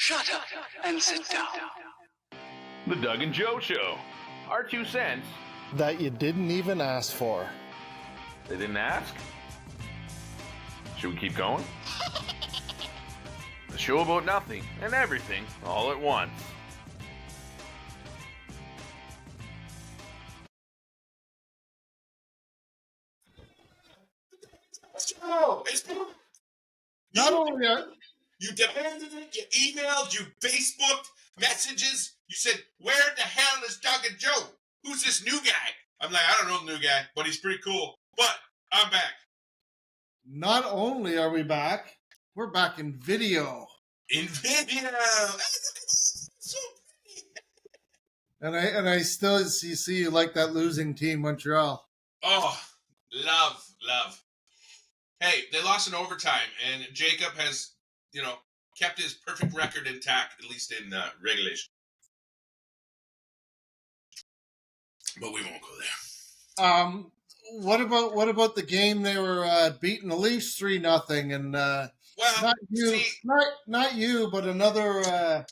Shut up and sit down. The Doug and Joe Show. Our 2 cents. That you didn't even ask for. They didn't ask? Should we keep going? The show about nothing and everything all at once. Oh, Not only are you demanded it, you emailed, you Facebooked messages. You said, where the hell is Doug and Joe? Who's this new guy? I'm like, I don't know the new guy, but he's pretty cool. But I'm back. not only are we back, we're back in video. In video. So pretty. And I still see you like that losing team, Montreal. Oh, love. Hey, they lost in overtime, and Jacob has, kept his perfect record intact, at least in regulation. But we won't go there. What about the game they were beating the Leafs 3-0 and not you, but another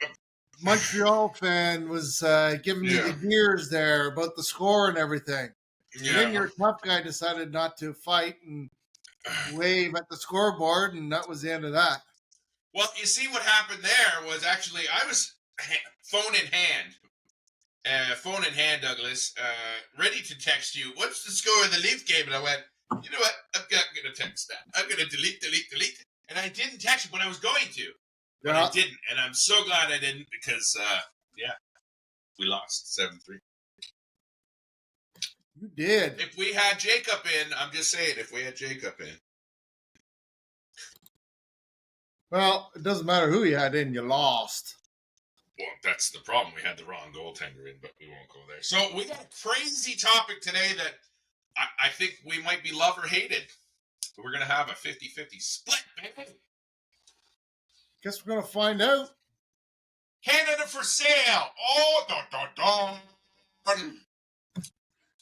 Montreal fan was giving me the gears there about the score and everything. Yeah. And then your tough guy decided not to fight and wave at the scoreboard, and that was the end of that. Well, you see what happened there was actually I was phone in hand, Douglas, ready to text you, what's the score of the Leaf game? And I went, you know what, I'm not going to text that. I'm going to delete. And I didn't text you, but I was going to. But I didn't, and I'm so glad I didn't because, we lost 7-3. You did. If we had Jacob in, I'm just saying, if we had Jacob in. Well, it doesn't matter who you had in, you lost. Well, that's the problem. We had the wrong goaltender in, but we won't go there. So we got a crazy topic today that I think we might be love or hated. We're going to have a 50-50 split, baby. Guess we're going to find out. Canada for sale. Oh, I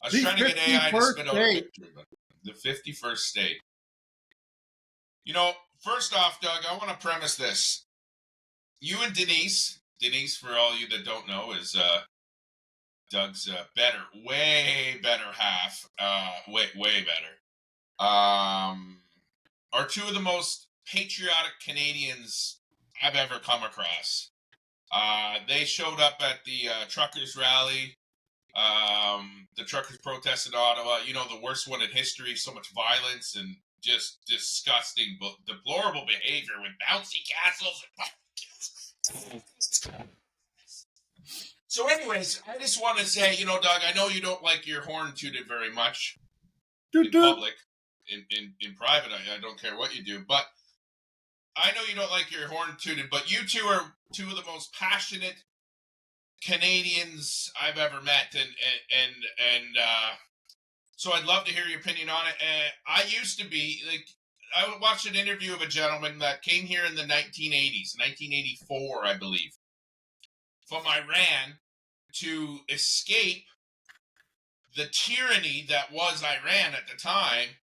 was trying to get AI to spit out a picture, but the 51st state. First off, Doug, I want to premise this. You and Denise, for all you that don't know, is Doug's way better half, way better, are two of the most patriotic Canadians I've ever come across. They showed up at the truckers rally. The truckers protest in Ottawa, the worst one in history, so much violence and just disgusting, deplorable behavior with bouncy castles. So anyways, I just want to say, Doug, I know you don't like your horn tooted very much in public. In private, I don't care what you do, but I know you don't like your horn tooted, but you two are two of the most passionate Canadians I've ever met, and so I'd love to hear your opinion on it. I used to be I watched an interview of a gentleman that came here in the 1980s, 1984, I believe, from Iran to escape the tyranny that was Iran at the time,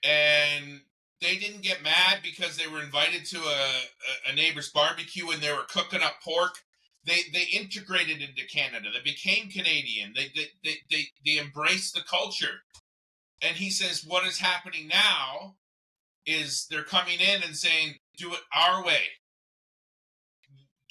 and they didn't get mad because they were invited to a neighbor's barbecue and they were cooking up pork. They integrated into Canada. They became Canadian. They embraced the culture. And he says, what is happening now is they're coming in and saying, do it our way.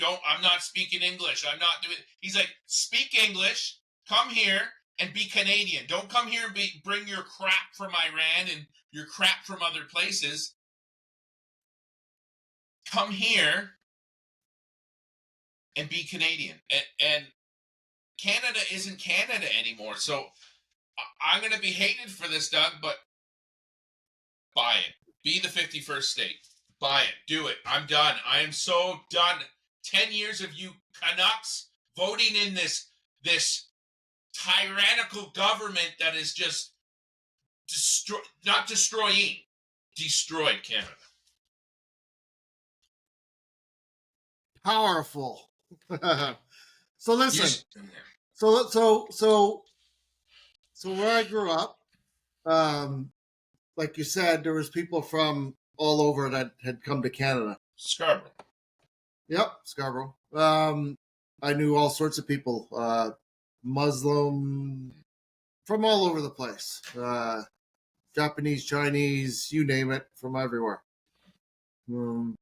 I'm not speaking English. I'm not doing. He's like, speak English, come here and be Canadian. Don't come here and bring your crap from Iran and your crap from other places. Come here and be Canadian. And Canada isn't Canada anymore. So I'm going to be hated for this, Doug, but buy it. Be the 51st state. Buy it. Do it. I'm done. I am so done. 10 years of you Canucks voting in this tyrannical government that is just destroyed Canada. Powerful. So listen. So where I grew up, like you said, there was people from all over that had come to Canada. Scarborough. Yep, Scarborough. I knew all sorts of people, Muslim, from all over the place. Japanese, Chinese, you name it, from everywhere. Um,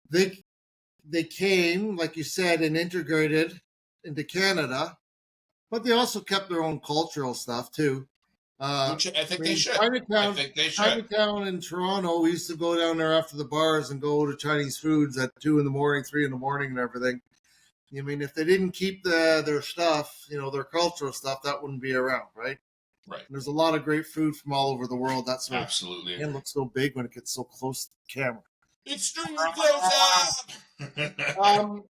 they they came, like you said, and integrated into Canada, but they also kept their own cultural stuff too. Which I think they should. I Chinatown, think they should. Chinatown in Toronto, we used to go down there after the bars and go to Chinese foods at 2 in the morning, 3 in the morning, and everything. I mean, if they didn't keep their stuff, their cultural stuff, that wouldn't be around, right? Right. And there's a lot of great food from all over the world. That's why Absolutely. it looks so big when it gets so close to the camera. Extreme close up.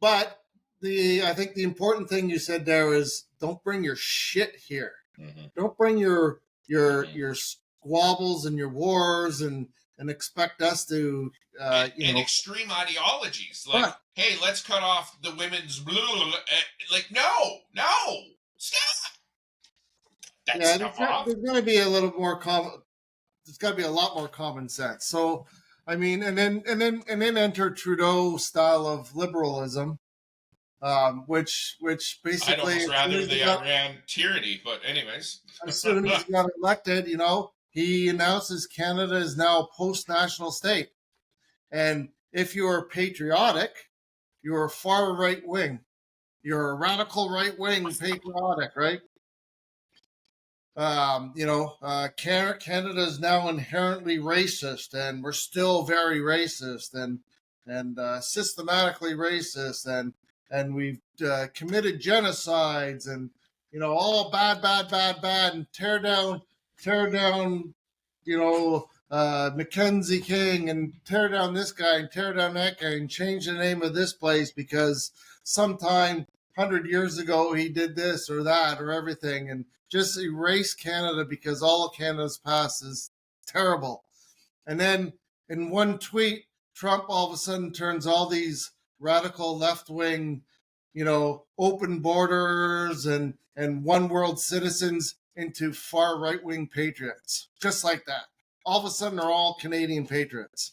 But I think the important thing you said there is don't bring your shit here. Mm-hmm. Don't bring your squabbles and your wars and expect us to and extreme ideologies like, hey, let's cut off the women's blue. Like, no, stop. There's going to be a little more there's got to be a lot more common sense. So, I mean, and then enter Trudeau style of liberalism, which basically, I'd almost rather the Iran tyranny. But anyways, as soon as he got elected, he announces Canada is now a post-national state, and if you are patriotic, you're far right wing. You're a radical right wing patriotic, right? Canada is now inherently racist, and we're still very racist and systematically racist, and we've committed genocides, and all bad, and tear down, Mackenzie King, and tear down this guy and tear down that guy and change the name of this place because sometime 100 years ago he did this or that or everything, and just erase Canada because all of Canada's past is terrible. And then in one tweet, Trump all of a sudden turns all these radical left-wing, open borders and one world citizens into far right-wing patriots. Just like that. All of a sudden they're all Canadian patriots.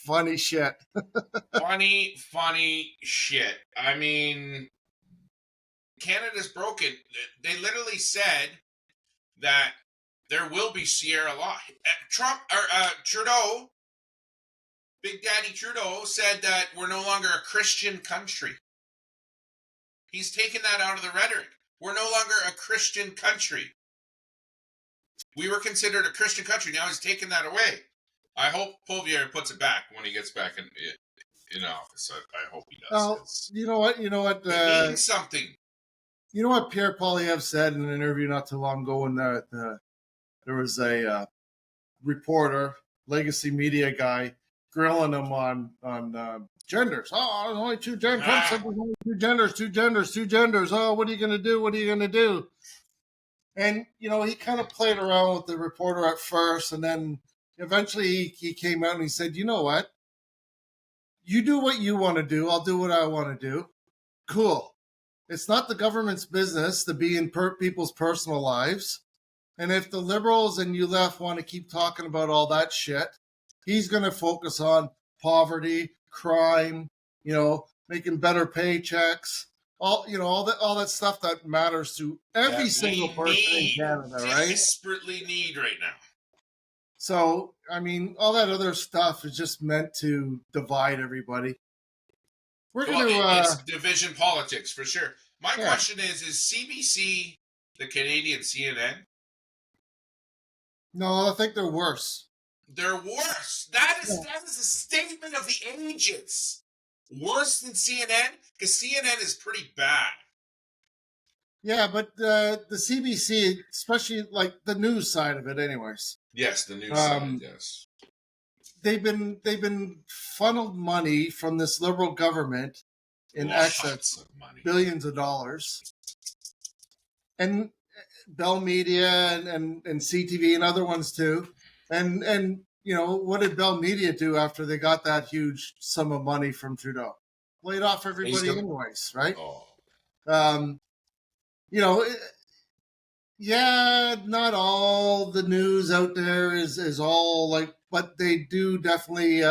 Funny shit. funny shit. I mean, Canada's broken. They literally said that there will be Sierra law. Trudeau, Big Daddy Trudeau, said that we're no longer a Christian country. He's taken that out of the rhetoric. We're no longer a Christian country. We were considered a Christian country. Now he's taken that away. I hope Poilievre puts it back when he gets back in office. I hope he does. Well, you know what? It means something. You know what Pierre Poilievre said in an interview not too long ago when there was a reporter, legacy media guy, grilling him on genders. Oh, there's only two genders. Trump said there's only two genders. Oh, what are you going to do? What are you going to do? And, he kind of played around with the reporter at first, and then eventually he came out and he said, you know what? You do what you want to do. I'll do what I want to do. Cool. It's not the government's business to be in people's personal lives. And if the liberals and you left want to keep talking about all that shit, he's going to focus on poverty, crime, making better paychecks, all that stuff that matters to every single person in Canada, right? Desperately need right now. So, I mean, all that other stuff is just meant to divide everybody. It's division politics for sure. My question is CBC the Canadian CNN? No, I think they're worse. They're worse. That is a statement of the ages. Worse than CNN? Because CNN is pretty bad. Yeah, but the CBC, especially like the news side of it, anyways. Yes, the news side. Yes. They've been funneled money from this liberal government in excess of billions of dollars, and Bell Media and CTV and other ones too, and what did Bell Media do after they got that huge sum of money from Trudeau? Laid off everybody anyways, right? Oh. Not all the news out there is all like, but they do definitely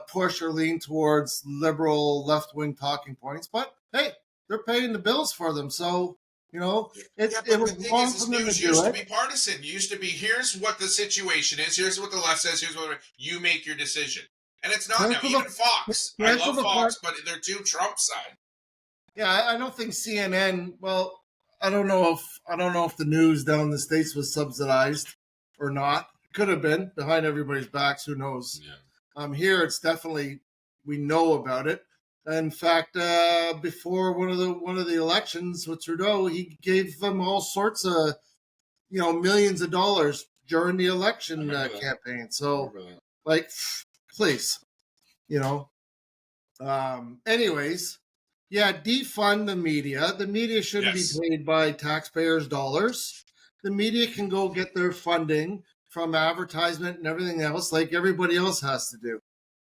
push or lean towards liberal left-wing talking points. But hey, they're paying the bills for them, so it was wrong for them to do used to it. be partisan. It used to be, here's what the situation is, here's what the left says, here's what you make your decision. And it's not now. Even Fox. I love Fox, but they're too Trump side. Yeah, I don't think CNN. Well, I don't know if the news down in the States was subsidized or not. Could have been behind everybody's backs. Who knows? Yeah. Here, it's definitely, we know about it. In fact, before one of the elections with Trudeau, he gave them all sorts of millions of dollars during the election campaign. So, like, please, anyways, yeah, defund the media. The media shouldn't be paid by taxpayers' dollars. The media can go get their funding from advertisement and everything else like everybody else has to do.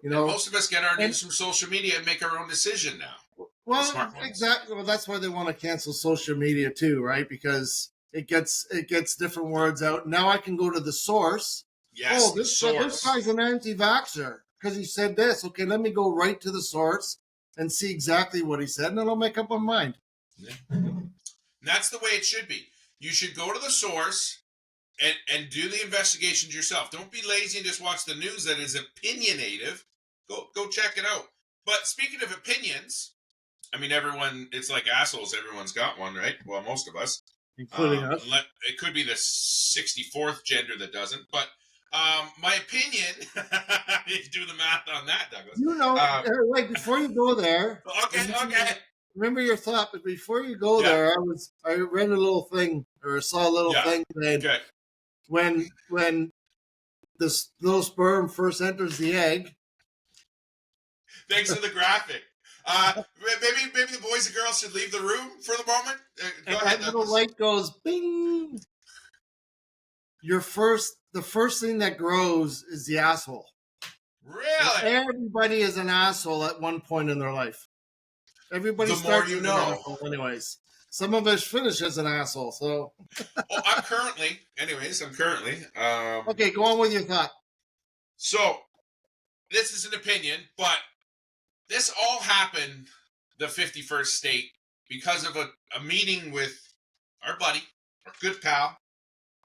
And most of us get our news from social media and make our own decision now. Well, exactly. Well, that's why they want to cancel social media too, right? Because it gets different words out. Now I can go to the source. Yes, this guy's an anti-vaxxer because he said this. Okay, let me go right to the source and see exactly what he said, and then I'll make up my mind. Yeah. And that's the way it should be. You should go to the source and do the investigations yourself. Don't be lazy and just watch the news that is opinionative. Go check it out. But speaking of opinions, I mean, everyone, it's like assholes. Everyone's got one, right? Well, most of us. Including us. It could be the 64th gender that doesn't, but my opinion, you do the math on that, Douglas. Like before you go there. Okay. Remember your thought, but before you go there, I read a little thing or saw a little thing that when this little sperm first enters the egg. Thanks for the graphic. Maybe the boys and girls should leave the room for the moment. Go ahead. That little light goes bing. The first thing that grows is the asshole. Really? Everybody is an asshole at one point in their life. Everybody starts as an asshole anyways. Some of us finish as an asshole, so. I'm currently. Okay, go on with your thought. So, this is an opinion, but this all happened, the 51st state, because of a meeting with our buddy, our good pal,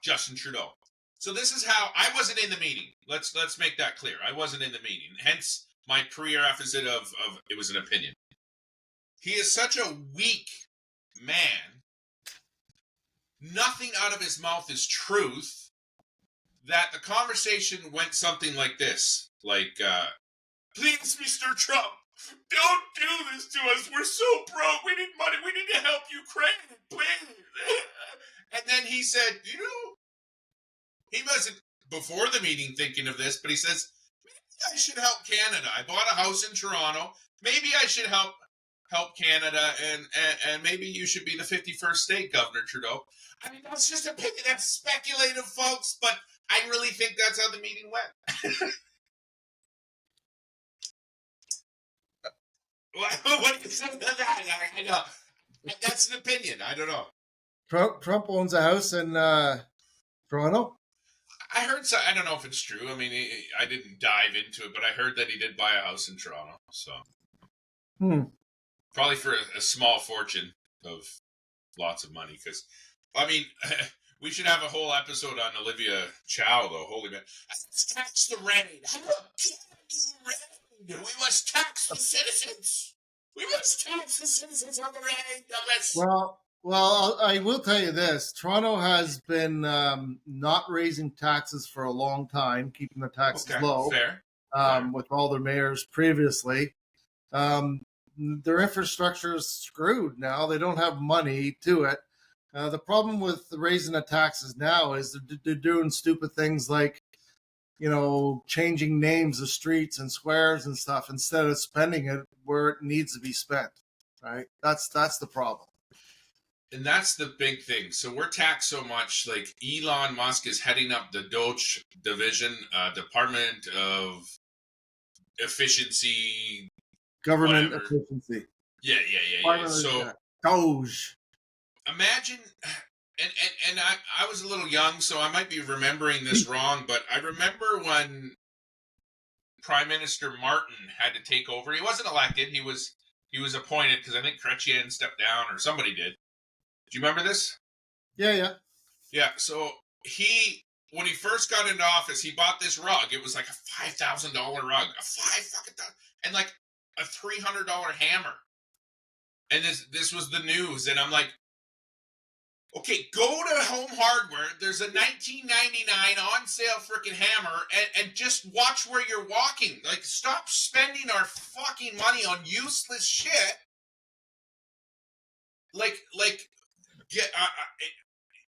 Justin Trudeau. So this is how, I wasn't in the meeting. Let's make that clear. I wasn't in the meeting. Hence my prerequisite of it was an opinion. He is such a weak man. Nothing out of his mouth is truth. That the conversation went something like this. Like, please, Mr. Trump, don't do this to us. We're so broke. We need money. We need to help Ukraine. Please. And then he said, he wasn't before the meeting thinking of this, but he says, maybe I should help Canada. I bought a house in Toronto. Maybe I should help Canada, and maybe you should be the 51st state, Governor Trudeau. I mean, that's just opinion. That's speculative, folks, but I really think that's how the meeting went. What do you say to that? I know. That's an opinion. I don't know. Trump owns a house in Toronto? I heard so. I don't know if it's true. I mean, I didn't dive into it, but I heard that he did buy a house in Toronto. So, probably for a small fortune of lots of money. Because, I mean, we should have a whole episode on Olivia Chow, though. Holy man, let's tax the rain. How dare you rain? We must tax the citizens. We must tax the citizens on the rain. Well, I will tell you this. Toronto has been not raising taxes for a long time, keeping the taxes low. Fair. With all their mayors previously. Their infrastructure is screwed now. They don't have money to it. The problem with raising the taxes now is they're doing stupid things like, changing names of streets and squares and stuff instead of spending it where it needs to be spent. Right? That's the problem. And that's the big thing. So we're taxed so much. Like Elon Musk is heading up the Doge division, Department of Efficiency, government whatever. Efficiency. Yeah. So Doge. Imagine, and I was a little young, so I might be remembering this wrong, but I remember when Prime Minister Martin had to take over. He wasn't elected. He was appointed because I think Chrétien stepped down or somebody did. Do you remember this? Yeah. Yeah. So when he first got into office, he bought this rug. It was like a $5,000 rug, and like a $300 hammer. And this was the news, and I'm like, okay, go to Home Hardware. There's a $19.99 on sale freaking hammer, and just watch where you're walking. Like, stop spending our fucking money on useless shit.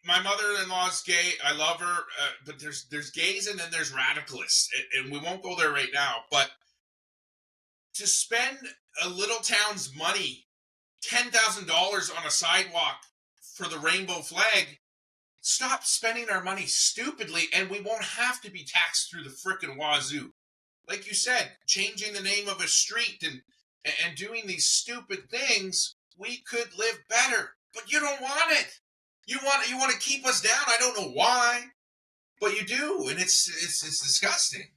My mother-in-law's gay. I love her, but there's gays and then there's radicalists, and we won't go there right now. But to spend a little town's money, $10,000 on a sidewalk for the rainbow flag, stop spending our money stupidly, and we won't have to be taxed through the frickin' wazoo. Like you said, changing the name of a street and doing these stupid things, we could live better. But you don't want it. You want to keep us down. I don't know why, but you do, and it's disgusting.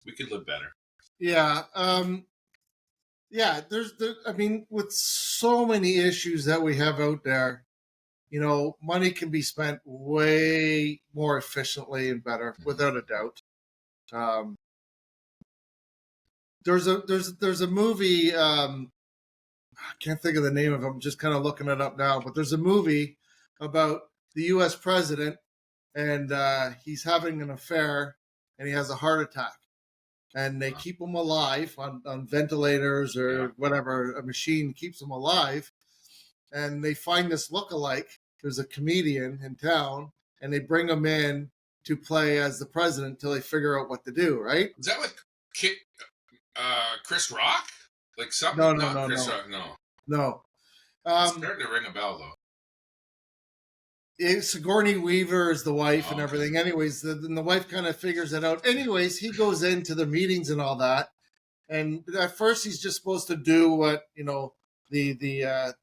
We could live better. Yeah. Yeah, I mean, with so many issues that we have out there, money can be spent way more efficiently and better, without a doubt. There's a movie. I can't think of the name of it. I'm just kind of looking it up now. But there's a movie about the U.S. president, and he's having an affair, and he has a heart attack. And they keep him alive on ventilators or whatever, a machine keeps him alive. And they find this lookalike. There's a comedian in town, and they bring him in to play as the president until they figure out what to do, right? Is that with Chris Rock? Like something? No. Chris Rock, No. It's starting to ring a bell, though. Sigourney Weaver is the wife and everything. Anyways, the wife kind of figures it out. Anyways, he goes into the meetings and all that. And at first, he's just supposed to do what, the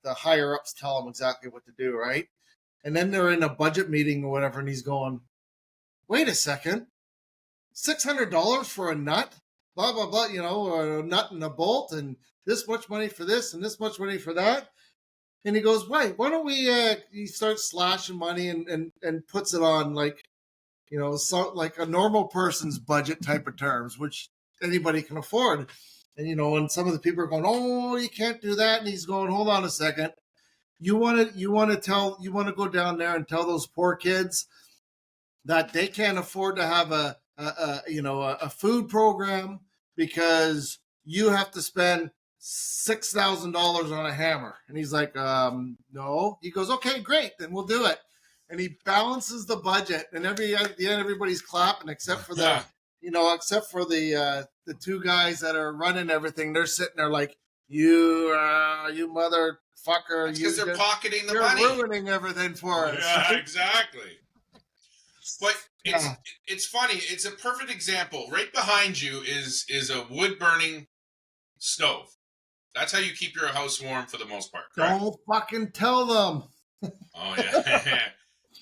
higher ups tell him exactly what to do, right? And then they're in a budget meeting or whatever, and he's going, wait a second, $600 for a nut? Blah, blah, blah, a nut and a bolt, and this much money for this and this much money for that. And he goes, wait, why don't we, he starts slashing money and puts it on like a normal person's budget type of terms, which anybody can afford. And, and some of the people are going, oh, you can't do that. And he's going, hold on a second. You want to go down there and tell those poor kids that they can't afford to have a food program because you have to spend $6,000 on a hammer. And he's like, no. He goes, okay, great, then we'll do it. And he balances the budget, and at the end, everybody's clapping except for the two guys that are running everything. They're sitting there like, you motherfucker. Because they're pocketing the money. You're ruining everything for us. Yeah, exactly. But it's funny. It's a perfect example. Right behind you is a wood-burning stove. That's how you keep your house warm for the most part, correct? Don't fucking tell them. Oh, yeah.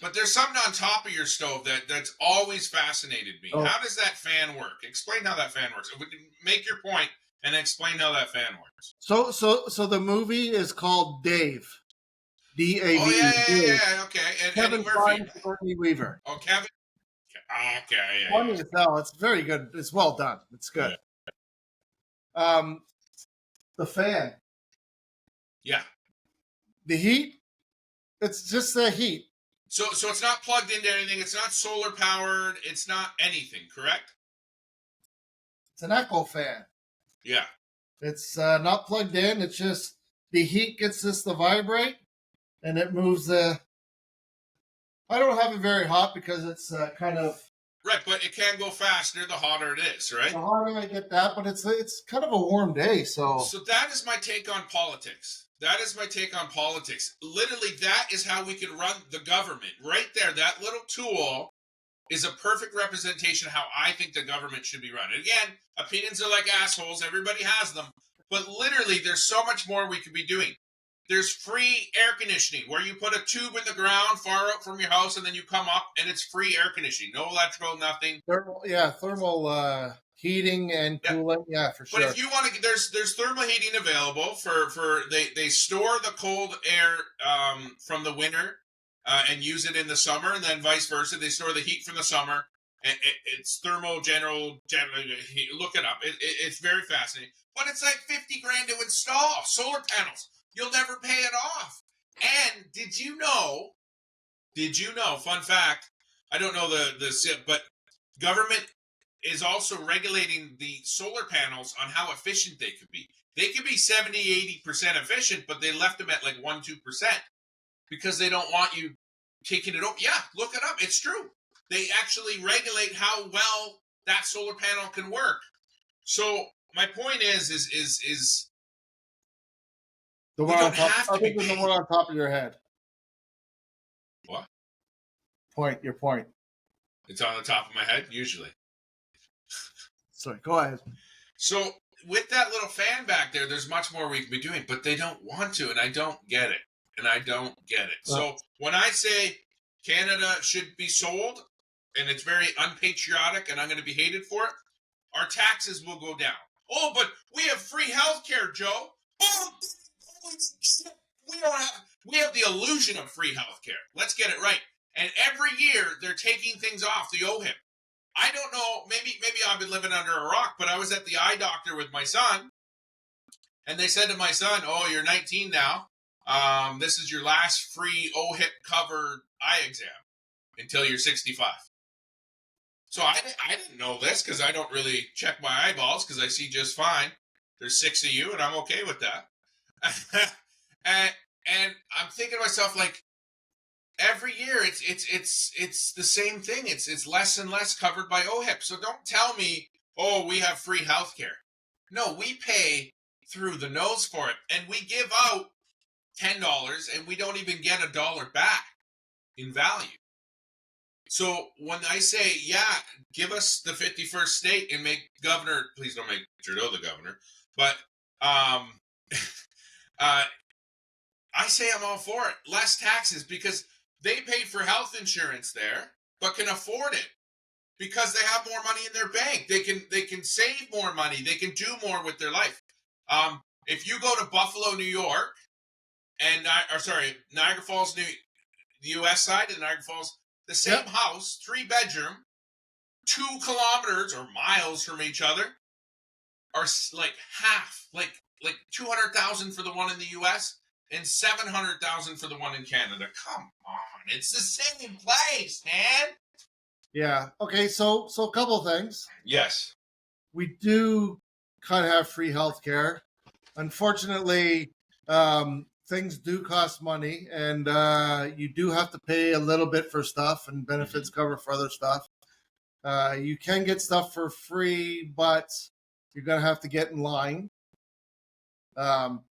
But there's something on top of your stove that's always fascinated me. Oh. How does that fan work? Explain how that fan works. Make your point and explain how that fan works. So the movie is called Dave. D-A-V. Oh, yeah, okay. And Kevin Feige, Sigourney Weaver. Oh, Kevin. Okay, yeah. Funny as hell. It's very good. It's well done. It's good. Yeah. The fan. Yeah. The heat. It's just the heat. So it's not plugged into anything. It's not solar powered. It's not anything, correct? It's an echo fan. Yeah. It's not plugged in. It's just the heat gets this to vibrate, and it moves the. I don't have it very hot because it's kind of. Right, but it can go faster the hotter it is, right? The hotter I get that, but it's kind of a warm day, so. So that is my take on politics. That is my take on politics. Literally, that is how we can run the government. Right there, that little tool is a perfect representation of how I think the government should be run. Again, opinions are like assholes. Everybody has them. But literally, there's so much more we could be doing. There's free air conditioning where you put a tube in the ground far out from your house and then you come up and it's free air conditioning. No electrical, nothing. Thermal heating and cooling. Yeah, for sure. But if you want to, there's thermal heating available for they store the cold air from the winter and use it in the summer, and then vice versa. They store the heat from the summer. And it's generally look it up. It's very fascinating. But it's like 50 grand to install solar panels. You'll never pay it off. And did you know? Fun fact. I don't know the but government is also regulating the solar panels on how efficient they could be. They could be 70-80% efficient, but they left them at like 1-2% because they don't want you taking it over. Yeah, look it up. It's true. They actually regulate how well that solar panel can work. So my point is the one on top, other than the one on top of your head. What? Your point. It's on the top of my head, usually. Sorry, go ahead. So with that little fan back there, there's much more we can be doing, but they don't want to, and I don't get it. So when I say Canada should be sold, and it's very unpatriotic, and I'm going to be hated for it, our taxes will go down. Oh, but we have free health care, Joe. Oh, we have the illusion of free health care. Let's get it right. And every year, they're taking things off the OHIP. I don't know, maybe I've been living under a rock, but I was at the eye doctor with my son, and they said to my son, oh, you're 19 now. This is your last free OHIP covered eye exam until you're 65. So I didn't know this because I don't really check my eyeballs because I see just fine. There's 6 of you, and I'm okay with that. and I'm thinking to myself, like, every year it's the same thing. It's less and less covered by OHIP. So don't tell me, oh, we have free health care. No, we pay through the nose for it, and we give out $10, and we don't even get $1 back in value. So when I say, yeah, give us the 51st state and make governor, please don't make Trudeau the governor, but I say I'm all for it. Less taxes, because they pay for health insurance there, but can afford it because they have more money in their bank. They can save more money. They can do more with their life. If you go to Buffalo, New York, and Niagara Falls, the U.S. side of Niagara Falls, the same house, 3-bedroom, 2 kilometers or miles from each other, are like half, like 200,000 for the one in the U.S. and 700,000 for the one in Canada. Come on, it's the same place, man. Yeah. Okay. So a couple of things. Yes. We do kind of have free health care. Unfortunately, things do cost money, and you do have to pay a little bit for stuff, and benefits cover for other stuff. You can get stuff for free, but you're going to have to get in line.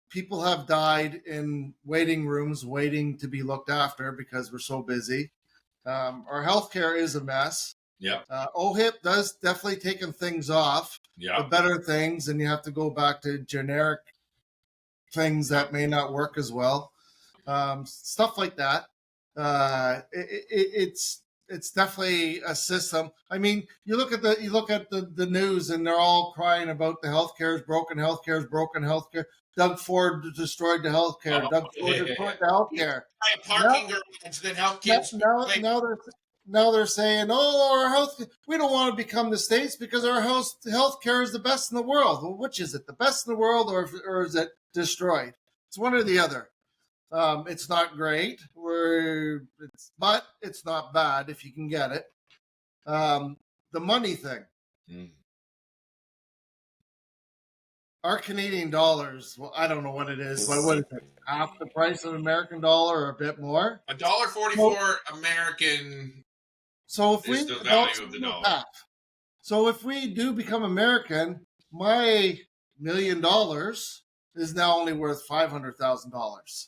People have died in waiting rooms waiting to be looked after because we're so busy. Our healthcare is a mess. Yeah. OHIP does definitely taking things off. Yeah. The better things, and you have to go back to generic things that may not work as well. Stuff like that. It's definitely a system. I mean, you look at the news, and they're all crying about the healthcare is broken, healthcare is broken, healthcare. Doug Ford destroyed the healthcare. Doug Ford destroyed the healthcare. Parking garages that help kids. Now they're saying, oh, our health. We don't want to become the States because our healthcare is the best in the world. Well, which is it? The best in the world, or is it destroyed? It's one or the other. It's not great. But it's not bad if you can get it. The money thing. Our Canadian dollars, well, I don't know what it is, but what is it? Half the price of an American dollar or a bit more? $1.44 American. So if is the value of the dollar. So if we do become American, my $1 million is now only worth $500,000.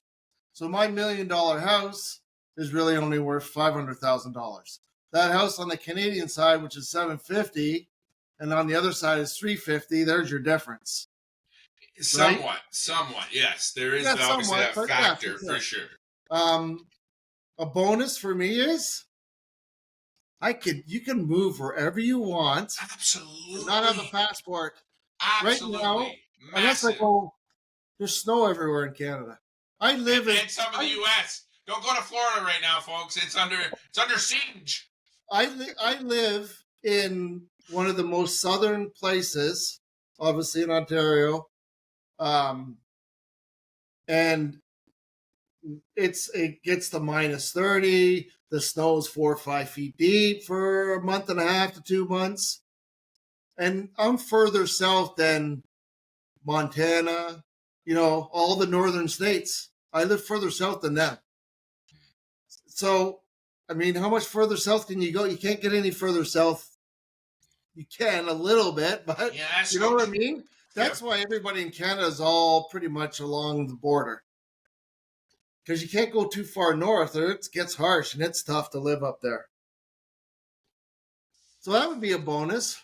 So my $1 million house is really only worth $500,000. That house on the Canadian side, which is $750,000, and on the other side is $350,000. There's your difference. Somewhat, yes. There is obviously that factor for sure. A bonus for me is You can move wherever you want Absolutely. and not have a passport. Absolutely. Right now, unless I Massive. go, there's snow everywhere in Canada. I live in and some of the U.S. Don't go to Florida right now, folks. It's under siege. I live in one of the most southern places, obviously in Ontario, and it gets to minus 30. The snow's 4 or 5 feet deep for a month and a half to 2 months, and I'm further south than Montana, all the northern states. I live further south than them. So, I mean, how much further south can you go? You can't get any further south. You can a little bit, but you know what I mean? That's why everybody in Canada is all pretty much along the border. Because you can't go too far north or it gets harsh and it's tough to live up there. So that would be a bonus.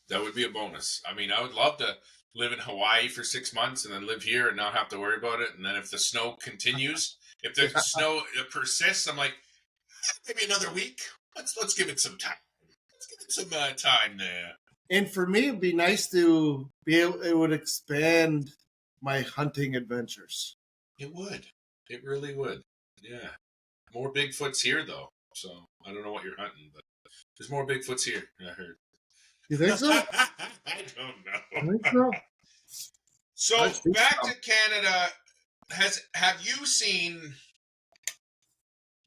That would be a bonus. I mean, I would love to live in Hawaii for 6 months and then live here and not have to worry about it. And then if the snow continues, if the snow persists, I'm like, maybe another week. Let's give it some time. Let's give it some time there. And for me, it'd be nice to be able. It would expand my hunting adventures. It would. It really would. Yeah. More Bigfoots here, though. So I don't know what you're hunting, but there's more Bigfoots here. I heard. You think so? I don't know. I think so. So back to Canada. Have you seen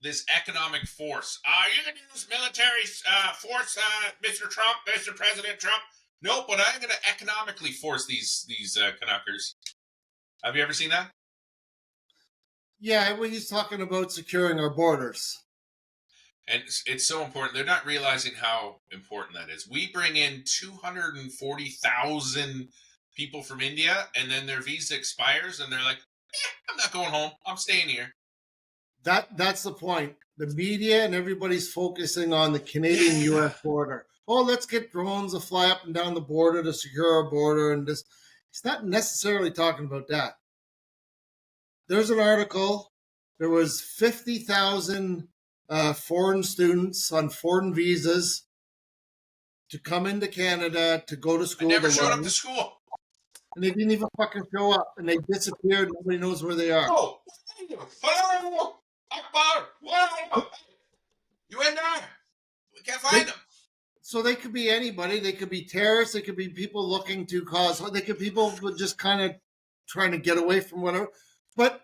this economic force? Are you going to use military force, Mr. Trump, Mr. President Trump? Nope, but I'm going to economically force these Canuckers. Have you ever seen that? Yeah, when he's talking about securing our borders. And it's so important. They're not realizing how important that is. We bring in 240,000 people from India, and then their visa expires, and they're like, I'm not going home. I'm staying here. That's the point. The media and everybody's focusing on the Canadian-U.S. border. Oh, let's get drones to fly up and down the border to secure our border. And this, he's not necessarily talking about that. There's an article. There was 50,000 foreign students on foreign visas to come into Canada to go to school. They never showed up to school. And they didn't even fucking show up. And they disappeared. Nobody knows where they are. Oh, hello, Akbar. What? You in there? We can't find them. So they could be anybody. They could be terrorists. They could be people looking to cause. They could be people who just kind of trying to get away from whatever. But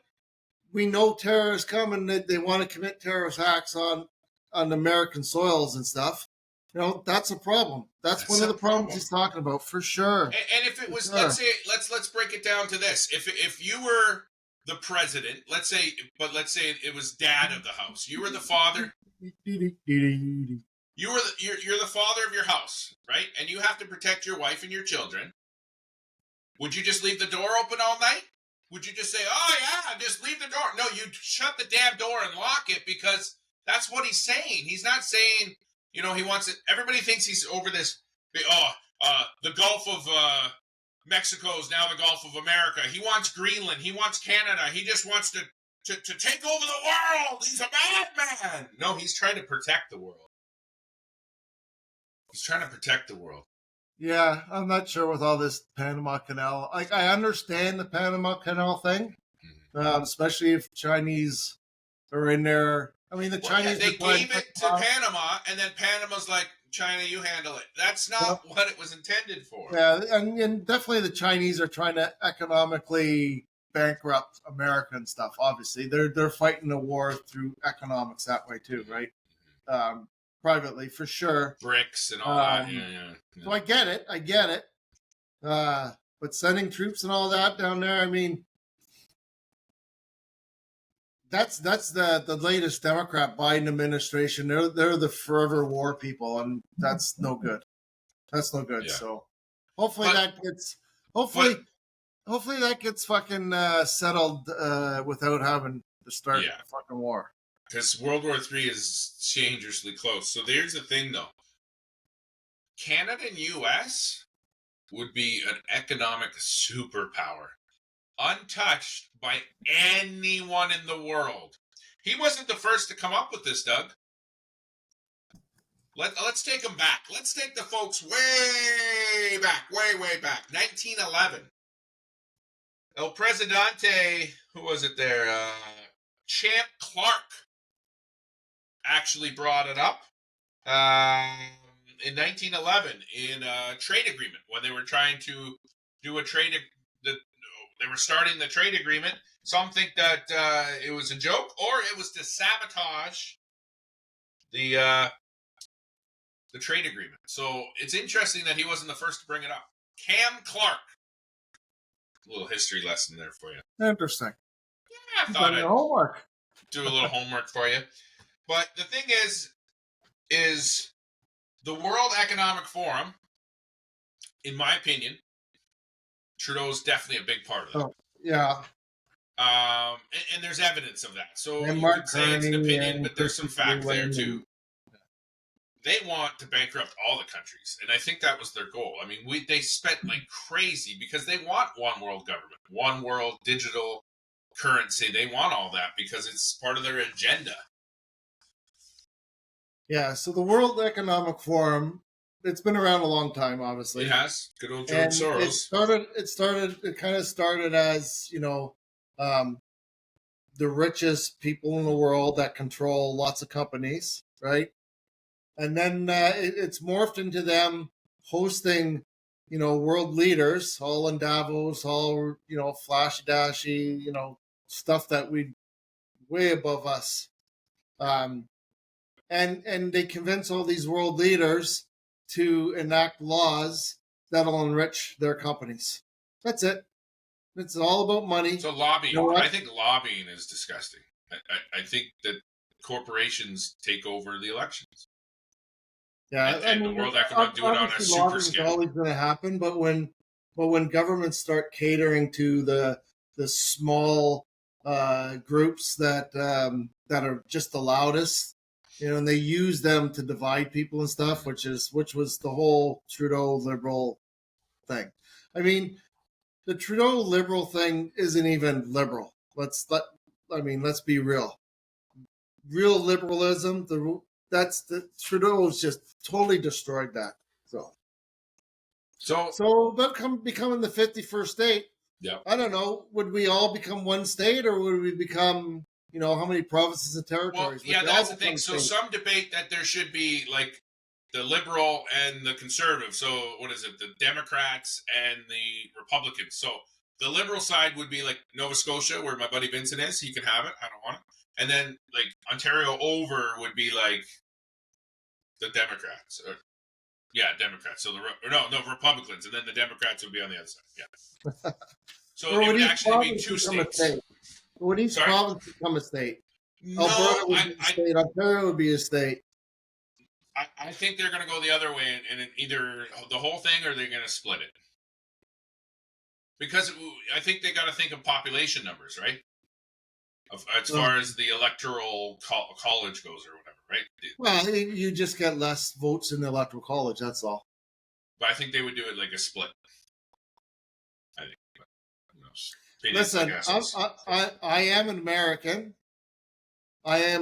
we know terrorists come and they want to commit terrorist acts on American soils and stuff. That's a problem. That's one of the problems he's talking about for sure. And if it was, let's say, let's break it down to this. If you were the president, let's say it was dad of the house. You were the father. You're the father of your house, right? And you have to protect your wife and your children. Would you just leave the door open all night? Would you just say, oh yeah, just leave the door? No, you shut the damn door and lock it, because that's what he's saying. He's not saying, he wants it. Everybody thinks he's over this. The Gulf of Mexico is now the Gulf of America. He wants Greenland. He wants Canada. He just wants to take over the world. He's a madman. No, he's trying to protect the world. He's trying to protect the world. Yeah, I'm not sure with all this Panama Canal. I understand the Panama Canal thing, especially if Chinese are in there. I mean, the Chinese... they gave it to Panama, and then Panama's like, China, you handle it. That's not what it was intended for. Yeah, and definitely the Chinese are trying to economically bankrupt America and stuff, obviously. They're fighting a war through economics that way too, right? Privately, for sure. BRICS and all that. Yeah. So I get it. But sending troops and all that down there, I mean, that's the latest Democrat Biden administration. They're the forever war people, and that's no good. That's no good. Yeah. So hopefully that gets fucking settled without having to start a fucking war. Because World War III is dangerously close. So there's the thing, though. Canada and U.S. would be an economic superpower, untouched by anyone in the world. He wasn't the first to come up with this, Doug. Let's take them back. Let's take the folks way back, way back. 1911. El Presidente, who was it there? Champ Clark actually brought it up in 1911 in a trade agreement when they were trying to do a trade. They were starting the trade agreement. Some think that it was a joke or it was to sabotage the trade agreement. So it's interesting that he wasn't the first to bring it up. Cam Clark. A little history lesson there for you. Interesting. Yeah, I thought I'd homework. do a little homework for you. But the thing is the World Economic Forum, in my opinion, Trudeau's definitely a big part of that. Oh, yeah. And there's evidence of that. So And you Mark could say it's an opinion, but there's some fact there Carney too. They want to bankrupt all the countries, and I think that was their goal. I mean, they spent like crazy because they want one world government, one world digital currency. They want all that because it's part of their agenda. Yeah, so the World Economic Forum, it's been around a long time, obviously. It has. Good old George Soros. It kind of started as, the richest people in the world that control lots of companies, right? And then it's morphed into them hosting, world leaders, all in Davos, all, flashy dashy, stuff that we way above us. And they convince all these world leaders to enact laws that'll enrich their companies. That's it. It's all about money. So lobbying. You know I think lobbying is disgusting. I think that corporations take over the elections. Yeah, and the World Economic do it on a super scale. Always going to happen, but when governments start catering to the small groups that are just the loudest, and they use them to divide people and stuff, which was the whole Trudeau liberal thing. I mean, the Trudeau liberal thing isn't even liberal. Let's be real. Real liberalism, Trudeau's just totally destroyed that. So becoming the 51st state. Yeah. I don't know. Would we all become one state, or would we become, how many provinces and territories? Well, yeah, that's the thing. So some debate that there should be like the liberal and the conservative. So what is it? The Democrats and the Republicans. So the liberal side would be like Nova Scotia, where my buddy Vincent is. He can have it. I don't want it. And then like Ontario over would be like the Democrats. Democrats. So Republicans, and then the Democrats would be on the other side. Yeah. So it would actually be two states. Would each province become a state? No, Alberta would be a state. Ontario would be a state. I think they're going to go the other way, and either the whole thing or they're going to split it. Because I think they got to think of population numbers, right? As far as the electoral college goes or whatever, right? Well, you just get less votes in the electoral college, that's all. But I think they would do it like a split. I think. But, listen, I am an American. Let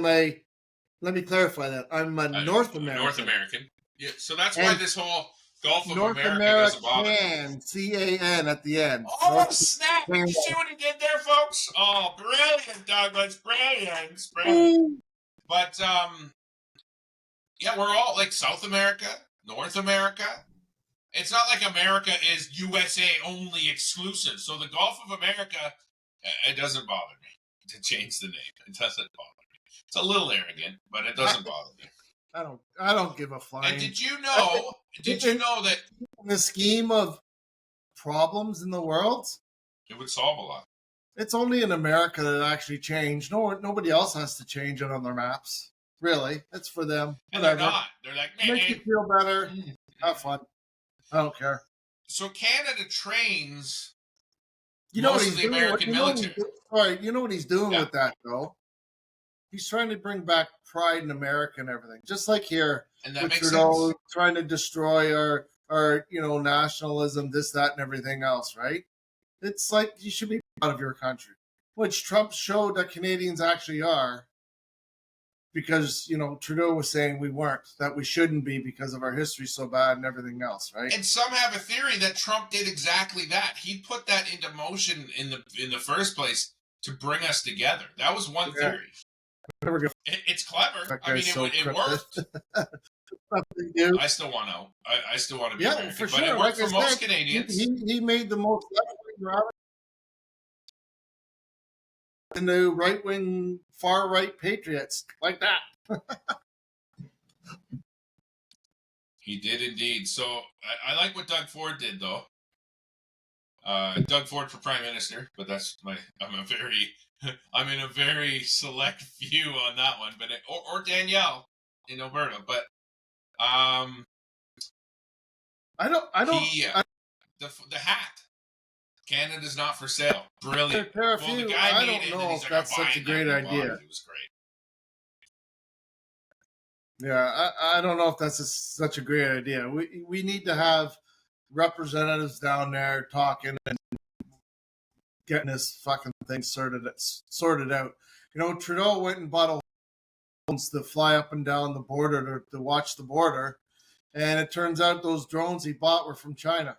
me clarify that. I'm a North American. North American. Yeah, so that's why this whole Gulf of America doesn't bother me. C-A-N at the end. Oh, snap! You see what he did there, folks? Oh, brilliant, Douglas. Brilliant. But, we're all like South America, North America. It's not like America is USA only exclusive. So the Gulf of America, it doesn't bother me to change the name. It doesn't bother me. It's a little arrogant, but it doesn't bother me. I don't give a flying. And did you know that in the scheme of problems in the world, it would solve a lot? It's only in America that it actually changed. Nobody else has to change it on their maps. Really, it's for them. And they're not. They're like, make you feel better. Have fun. I don't care. So Canada trains most of the American military. You know what he's doing with that, though? He's trying to bring back pride in America and everything. Just like here, and that makes Trudeau sense. Trying to destroy our nationalism, this, that, and everything else, right? It's like you should be proud of your country, which Trump showed that Canadians actually are. because, Trudeau was saying we weren't, that we shouldn't be because of our history so bad and everything else, right? And some have a theory that Trump did exactly that. He put that into motion in the first place to bring us together. That was one theory. It's clever. I mean, it worked. I still want to. I still want to be American, for but sure. it worked for most Canadians. He made the most left-wing and the right-wing, far-right patriots like that. He did indeed. So I like what Doug Ford did, though. Doug Ford for Prime Minister, but that's I'm in a very select view on that one. But or Danielle in Alberta, but I don't. The hat. Canada's not for sale. Brilliant. Well, the guy I don't know if that's such a great idea. It was great. Yeah, I don't know if that's such a great idea. We need to have representatives down there talking and getting this fucking thing sorted out. Trudeau went and bought a drones to fly up and down the border to watch the border, and it turns out those drones he bought were from China.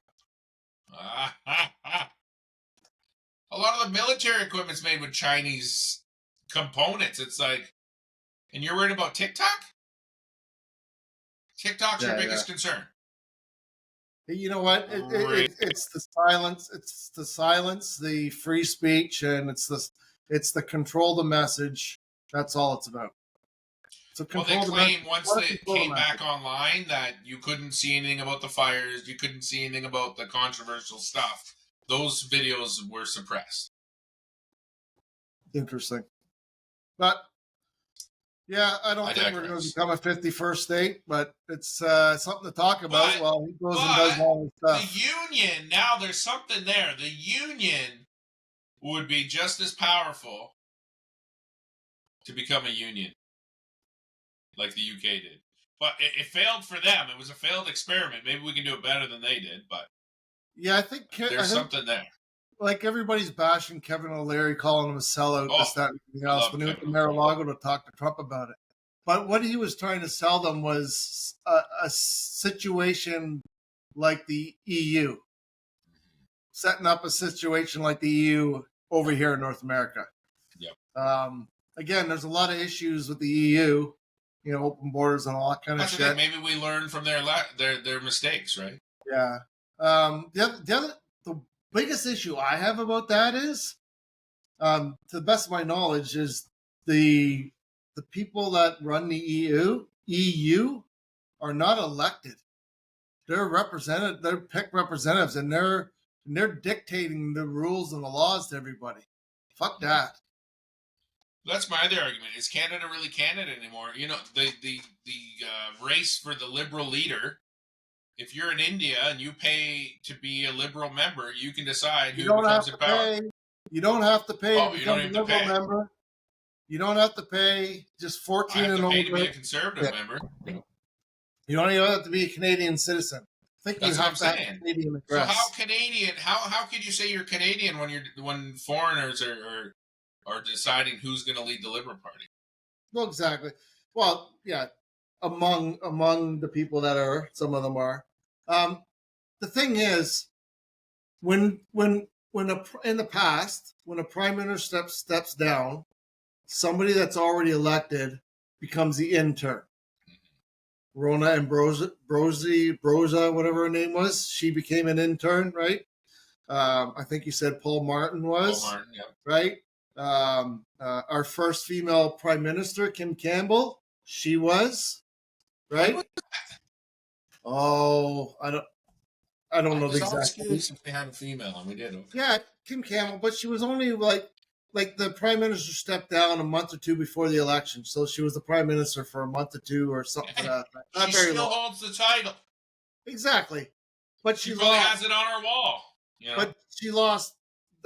A lot of the military equipment's made with Chinese components. It's like, and you're worried about TikTok? TikTok's your biggest concern. You know what? It's the silence. It's the silence, the free speech, and it's the control the message. That's all it's about. So well, they claim once they came back online that you couldn't see anything about the fires, you couldn't see anything about the controversial stuff. Those videos were suppressed. Interesting. But yeah, I don't think we're going to become a 51st state, but it's something to talk about while he goes and does all this stuff. The union, now there's something there. The union would be just as powerful to become a union like the UK did. But it failed for them. It was a failed experiment. Maybe we can do it better than they did, but yeah, I think there's something there. Like everybody's bashing Kevin O'Leary, calling him a sellout, this, that, and everything else. When he went to Mar-a-Lago to talk to Trump about it. But what he was trying to sell them was a situation like the EU. Setting up a situation like the EU over here in North America. Yep. Again, there's a lot of issues with the EU, open borders and all that kind of shit. Maybe we learn from their mistakes, right? Yeah. The biggest issue I have about that is, to the best of my knowledge, is the people that run the EU are not elected. They're represented. They're picked representatives, and they're dictating the rules and the laws to everybody. Fuck that. That's my other argument. Is Canada really Canada anymore? The race for the liberal leader. If you're in India and you pay to be a liberal member, you can decide who becomes in power. You don't have to pay to become a liberal member. You don't have to pay. Just 14 and over. I have to pay to be a conservative member. You don't even have to be a Canadian citizen. I think that's you have to have Canadian address. So how could you say you're Canadian when foreigners are deciding who's going to lead the Liberal Party? Well, exactly. Well, yeah, among the people that are, some of them are. The thing is, in the past, when a prime minister steps down, somebody that's already elected becomes the intern. Rona Ambrosia, whatever her name was, she became an intern, right? I think you said Paul Martin was. Paul Martin, yeah. Right? Our first female prime minister, Kim Campbell, she was, right? Oh, I don't know the exact. If they had a female, and we did. Okay. Yeah, Kim Campbell, but she was only like the prime minister stepped down a month or two before the election, so she was the prime minister for a month or two or something. She still holds the title. Exactly, but she probably has it on her wall. But she lost.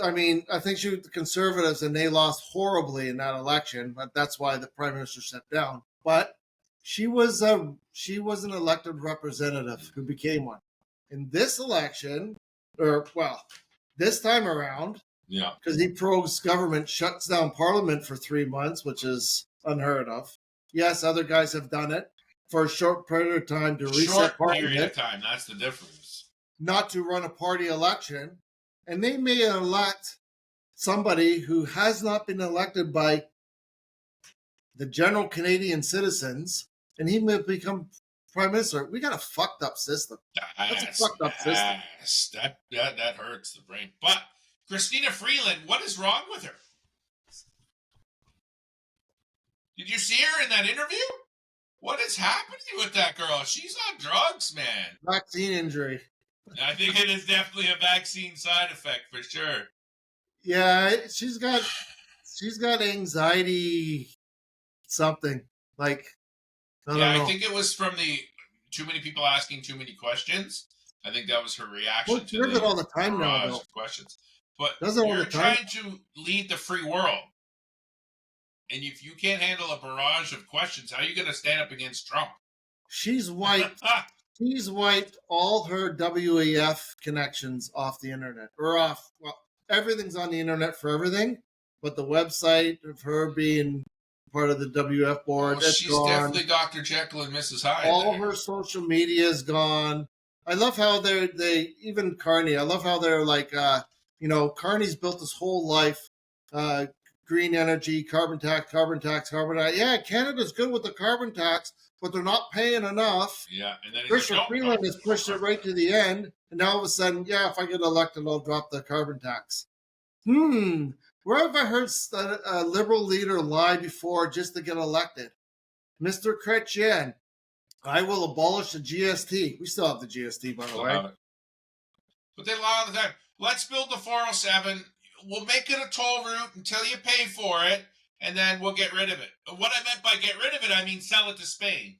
I mean, I think she was the Conservatives, and they lost horribly in that election. But that's why the prime minister stepped down. But she was an elected representative who became one in this election, this time around. Yeah, because he pro's government shuts down Parliament for 3 months, which is unheard of. Yes, other guys have done it for a short period of time to reset Short Parliament, period of time. That's the difference. not to run a party election, and they may elect somebody who has not been elected by the general Canadian citizens, and he may become prime minister. We got a fucked up system. That's a fucked up system. That hurts the brain. But Christina Freeland, what is wrong with her? Did you see her in that interview? What is happening with that girl? She's on drugs, man. Vaccine injury. I think it is definitely a vaccine side effect for sure. Yeah, she's got anxiety something. Like I don't know. I think it was from the too many people asking too many questions. I think that was her reaction Well, she to does the it all the time now, barrage though. of questions. But Does it all you're the time. trying to lead the free world. And if you can't handle a barrage of questions, how are you going to stand up against Trump? She's wiped all her WEF connections off the internet. Or off, well, everything's on the internet for everything, but the website of her being part of the WF board, that's she's gone. definitely Dr. Jekyll and Mrs. Hyde. All her social media is gone. I love how they even Carney. I love how they're like, Carney's built his whole life, green energy, carbon tax. Yeah, Canada's good with the carbon tax, but they're not paying enough. Yeah, and then Christian Freeland has pushed it right to the end, and now all of a sudden, yeah, if I get elected, I'll drop the carbon tax. Where have I heard a liberal leader lie before just to get elected? Mr. Chrétien, I will abolish the GST. We still have the GST, by the way. But they lie all the time. Let's build the 407. We'll make it a toll route until you pay for it, and then we'll get rid of it. What I meant by get rid of it, I mean sell it to Spain.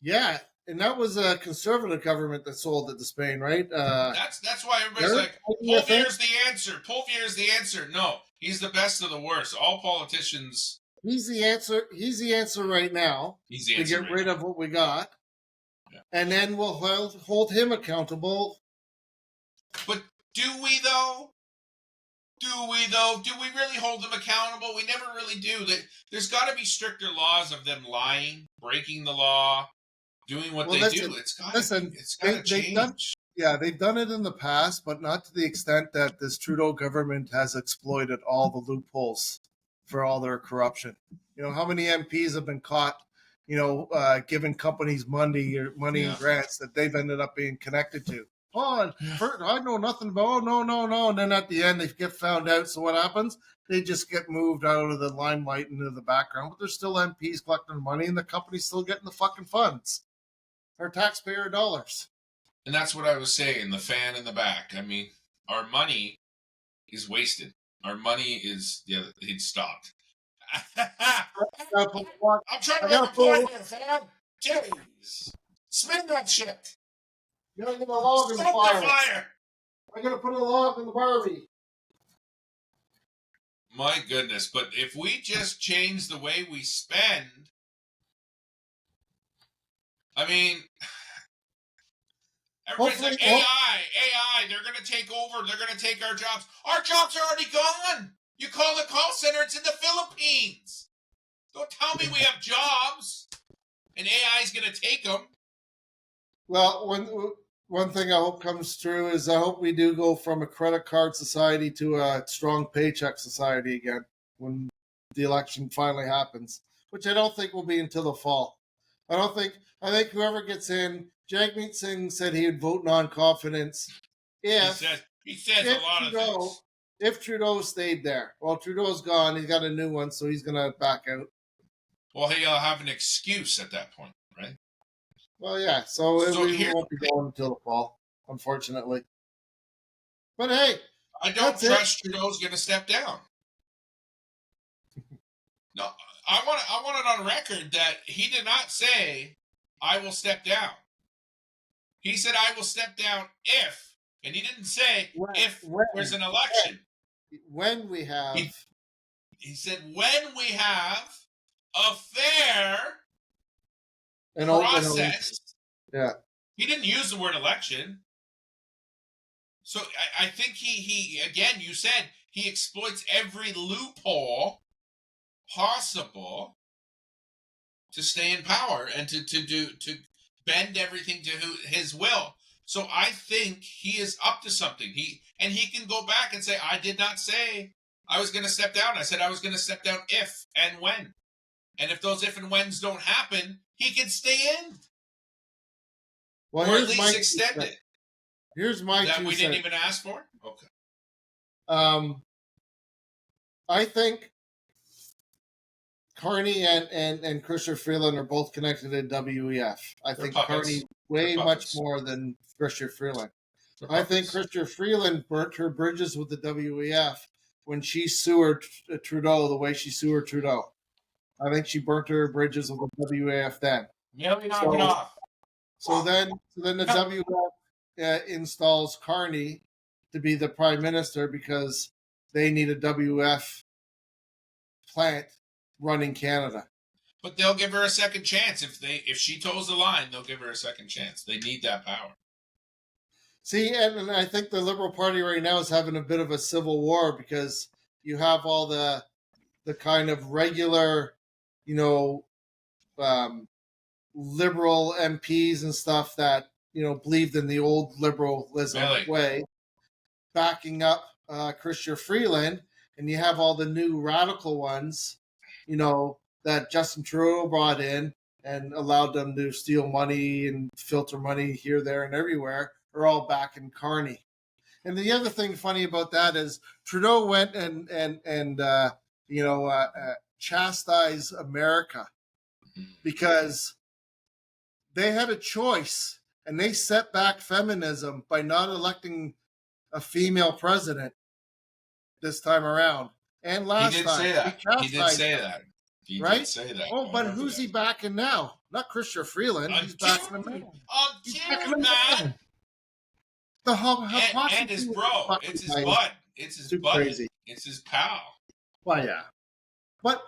Yeah, and that was a conservative government that sold it to Spain, right? That's why everybody's like, Poulvier's the answer. Poulvier's the answer. No, he's the best of the worst. All politicians. He's the answer. He's the answer right now. He's the answer to get rid of what we got, and then we'll hold him accountable. But do we though? Do we really hold them accountable? We never really do. There's got to be stricter laws of them lying, breaking the law, doing what they do. It's got to change. They've done it in the past, but not to the extent that this Trudeau government has exploited all the loopholes for all their corruption. How many MPs have been caught, giving companies money and grants that they've ended up being connected to. I know nothing about. No. And then at the end, they get found out. So what happens? They just get moved out of the limelight into the background. But there's still MPs collecting money, and the company's still getting the fucking funds. Our taxpayer dollars. And that's what I was saying. The fan in the back. I mean, our money is wasted. Our money is it's stopped. I'm trying to make a point here, fam. Jeez. Spin that shit. You're going to get a log in the fire. I'm going to put a log in the Barbie. My goodness. But if we just change the way we spend, I mean, everybody's like, AI, they're going to take over. They're going to take our jobs. Our jobs are already gone. You call the call center, it's in the Philippines. Don't tell me we have jobs and AI is going to take them. Well, one thing I hope comes true is I hope we do go from a credit card society to a strong paycheck society again when the election finally happens, which I don't think will be until the fall. I think whoever gets in, Jagmeet Singh said he would vote non-confidence if he says a lot of things. If Trudeau stayed there. Well, Trudeau's gone. He's got a new one, so he's going to back out. Well, he'll have an excuse at that point, right? Well, yeah. So we won't be going until the fall, unfortunately. But hey, I don't trust Trudeau's going to step down. No, I want it on record that he did not say, I will step down. He said, I will step down if, and he didn't say if there's an election. When we have. He said, when we have a fair process. Yeah. He didn't use the word election. So I think he again, you said he exploits every loophole possible to stay in power and to bend everything to his will. So I think he is up to something. He can go back and say, I did not say I was going to step down. I said I was going to step down if and when. And if those if and whens don't happen, he can stay in. Well, or at least extend it. Here's my that we didn't even ask for. Okay. I think Carney and Christopher Freeland are both connected to WEF. I think Carney way much more than Christopher Freeland. I think Christopher Freeland burnt her bridges with the WEF when she sued Trudeau the way she sued Trudeau. I think she burnt her bridges with the WEF then. So then the WEF installs Carney to be the prime minister because they need a WEF plant running Canada. But they'll give her a second chance if she toes the line. They'll give her a second chance. They need that power. See, and I think the Liberal Party right now is having a bit of a civil war because you have all the kind of regular, liberal MPs and stuff that believed in the old liberalism way, backing up Chrystia Freeland, and you have all the new radical ones, that Justin Trudeau brought in and allowed them to steal money and filter money here, there, and everywhere, are all back in Carney. And the other thing funny about that is Trudeau went and chastised America because they had a choice and they set back feminism by not electing a female president this time around. And last time. He did say that. Right? Did say that. Oh, but who's he backing now? Not Chrystia Freeland. He's backing a man. Man. The and his bro. It's his bud. It's his bud. Crazy. It's his pal. Well, yeah. But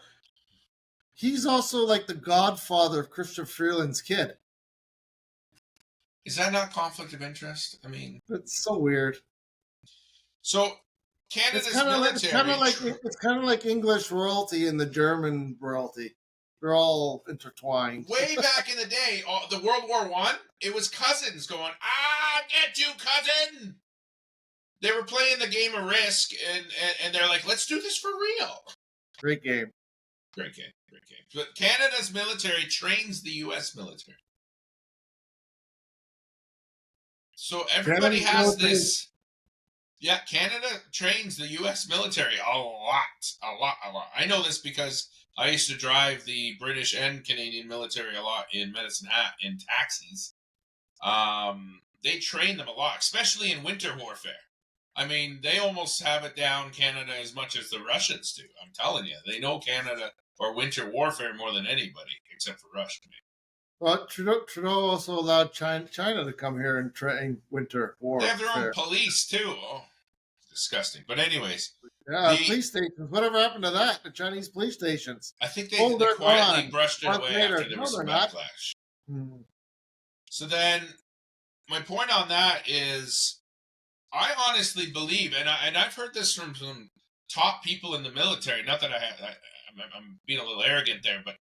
he's also like the godfather of Chrystia Freeland's kid. Is that not conflict of interest? I mean, it's so weird. So Canada's military. It's kind of like English royalty and the German royalty. They're all intertwined. Way back in the day, the World War I, it was cousins going, get you, cousin! They were playing the game of Risk, and they're like, let's do this for real. Great game. Great game. But Canada's military trains the U.S. military. So everybody has this... Yeah, Canada trains the U.S. military a lot. I know this because I used to drive the British and Canadian military a lot in Medicine Hat in taxis. They train them a lot, especially in winter warfare. I mean, they almost have it down, Canada, as much as the Russians do. I'm telling you, they know Canada or winter warfare more than anybody, except for Russia. Well, Trudeau also allowed China to come here and train winter warfare. They have their own police, too. Oh, disgusting. But anyways. Yeah, police stations. Whatever happened to that? The Chinese police stations. I think they quietly brushed it away after there was some backlash. So then, my point on that is, I honestly believe, and I've heard this from some top people in the military. Not that I'm being a little arrogant there, but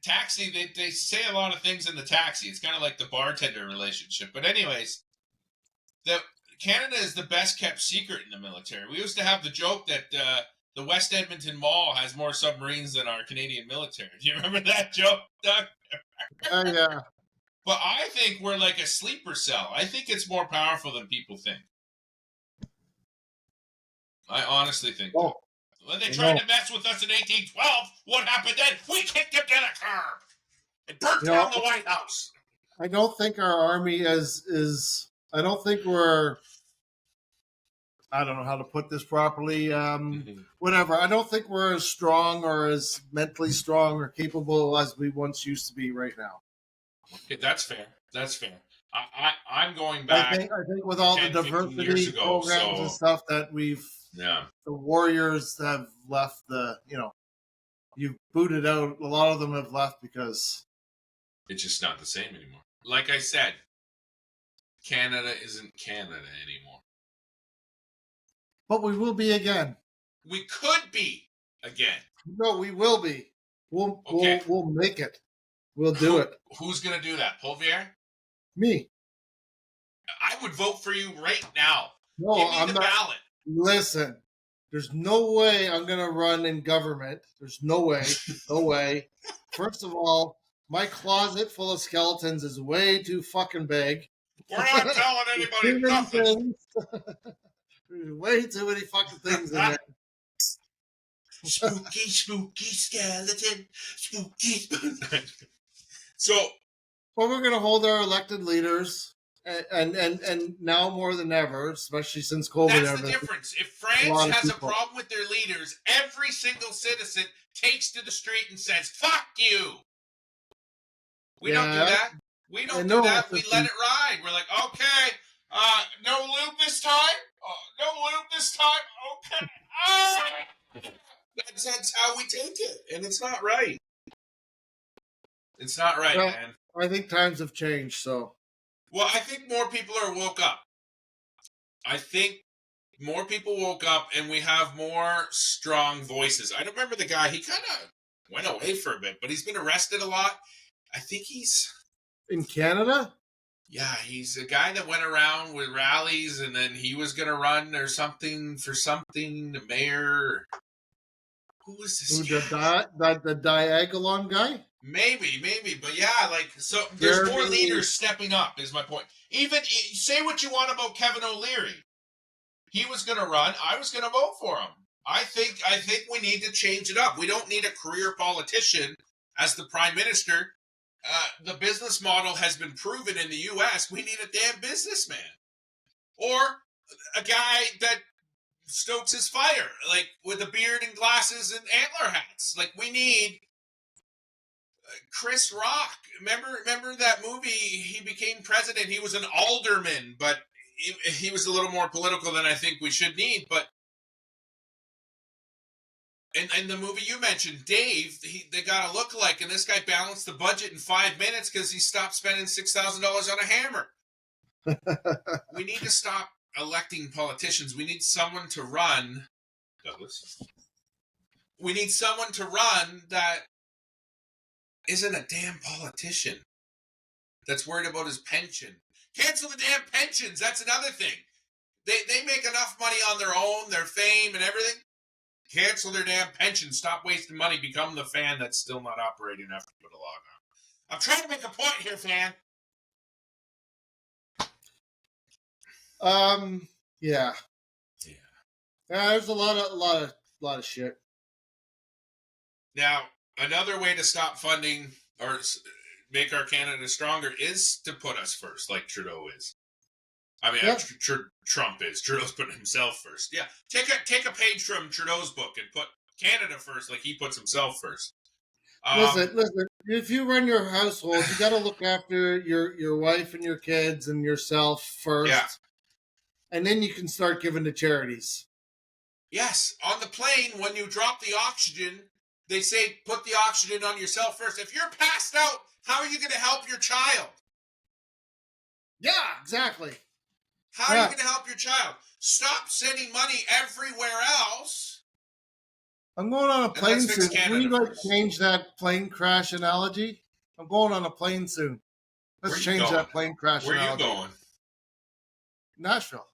taxi, they say a lot of things in the taxi. It's kind of like the bartender relationship. But anyways, Canada is the best kept secret in the military. We used to have the joke that the West Edmonton Mall has more submarines than our Canadian military. Do you remember that joke, Doug? Yeah. But I think we're like a sleeper cell. I think it's more powerful than people think. I honestly think that. When they tried to mess with us in 1812, what happened then? We kicked them to the curb and burnt down the White House. I don't think our army is I don't think we're... I don't know how to put this properly. Whatever. I don't think we're as strong or as mentally strong or capable as we once used to be right now. Okay, that's fair. I'm going back. I think with all 10, the diversity programs and stuff that the Warriors have left you've booted out. A lot of them have left because it's just not the same anymore. Like I said, Canada isn't Canada anymore. But we will be again. We could be again. No, we will be. We'll make it. We'll do it. Who's going to do that? Polvier? Me. I would vote for you right now. No, Give me I'm the not. ballot. Listen, there's no way I'm going to run in government. There's no way. No way. First of all, my closet full of skeletons is way too fucking big. We're not telling anybody Too many nothing. things. There's way too many fucking things in there. Spooky, spooky skeleton. Spooky. So, Well, we're going to hold our elected leaders, and now more than ever, especially since COVID. that's the difference. If France has a problem with their leaders, every single citizen takes to the street and says, "Fuck you." We don't do that. We don't do that. We let it ride. We're like, okay, no lube this time. No lube this time. Okay. That's how we take it, and it's not right. It's not right, man. I think times have changed, so. Well, I think more people are woke up. I think more people woke up, and we have more strong voices. I don't remember the guy. He kind of went away for a bit, but he's been arrested a lot. I think he's... In Canada? Yeah, he's a guy that went around with rallies, and then he was going to run or something for something, the mayor. Who was this guy? The Diagolon guy? Maybe, but yeah, like, so there's more leaders stepping up, is my point. Even, say what you want about Kevin O'Leary. He was going to run. I was going to vote for him. I think we need to change it up. We don't need a career politician as the prime minister. The business model has been proven in the U.S. We need a damn businessman. Or a guy that stokes his fire, like with a beard and glasses and antler hats. Like, we need Chris Rock. Remember that movie? He became president. He was an alderman, but he was a little more political than I think we should need. But and the movie you mentioned, Dave, they got a lookalike, and this guy balanced the budget in 5 minutes because he stopped spending $6,000 on a hammer. We need to stop electing politicians. We need someone to run, Douglas. We need someone to run that isn't a damn politician that's worried about his pension. Cancel the damn pensions. That's another thing. They make enough money on their own, their fame and everything. Cancel their damn pension. Stop wasting money. Become the fan that's still not operating after you put a log on. I'm trying to make a point here, fan. Yeah. There's a lot of shit. Now, another way to stop funding or make our Canada stronger is to put us first, like Trudeau is. I mean, Trump is. Trudeau's putting himself first. Yeah, take a page from Trudeau's book and put Canada first, like he puts himself first. Listen. If you run your household, you got to look after your wife and your kids and yourself first. Yeah. And then you can start giving to charities. Yes, on the plane, when you drop the oxygen, they say put the oxygen on yourself first. If you're passed out, how are you going to help your child? Yeah, exactly. How are you going to help your child? Stop sending money everywhere else. I'm going on a plane soon. Can you change that plane crash analogy? I'm going on a plane soon. Let's change that plane crash analogy. Where are you going? Nashville.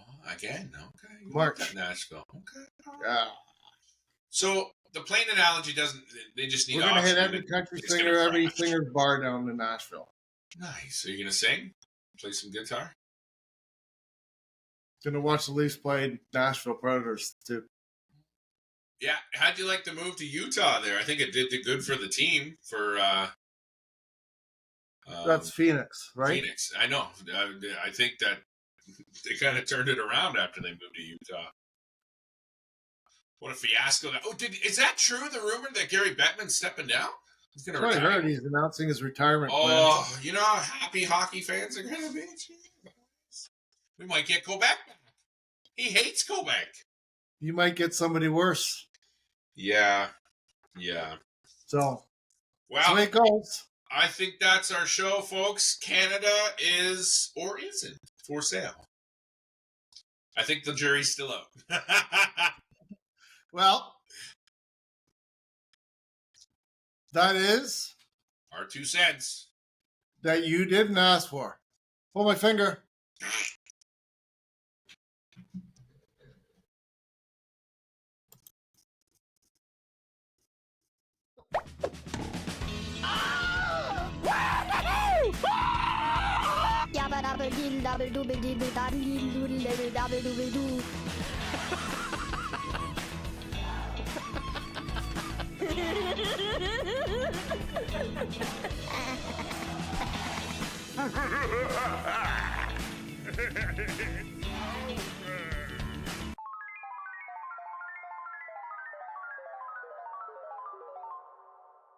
Oh, again? Okay. March. Nashville. Okay. Yeah. So the plane analogy doesn't. They just need. We're going to hit every country singer, every singer's bar down in Nashville. Nice. Are you going to sing? Play some guitar? Going to watch the Leafs play Nashville Predators too. Yeah. How'd you like the move to Utah there? I think it did good for the team. That's Phoenix, right? Phoenix. I know. I think that they kind of turned it around after they moved to Utah. What a fiasco! Is that true? The rumor that Gary Bettman's stepping down? He's going to retire. I heard he's announcing his retirement plan. Oh, you know how happy hockey fans are going to be? We might get Quebec back. He hates Quebec. You might get somebody worse. Yeah. So, well, that's the way it goes. I think that's our show, folks. Canada is or isn't for sale. I think the jury's still out. Well, That is Our 2 cents. that you didn't ask for. Pull my finger. Yabba dabba dee dabba dooba dee dabba dee doodle dabba dabba dooba doo.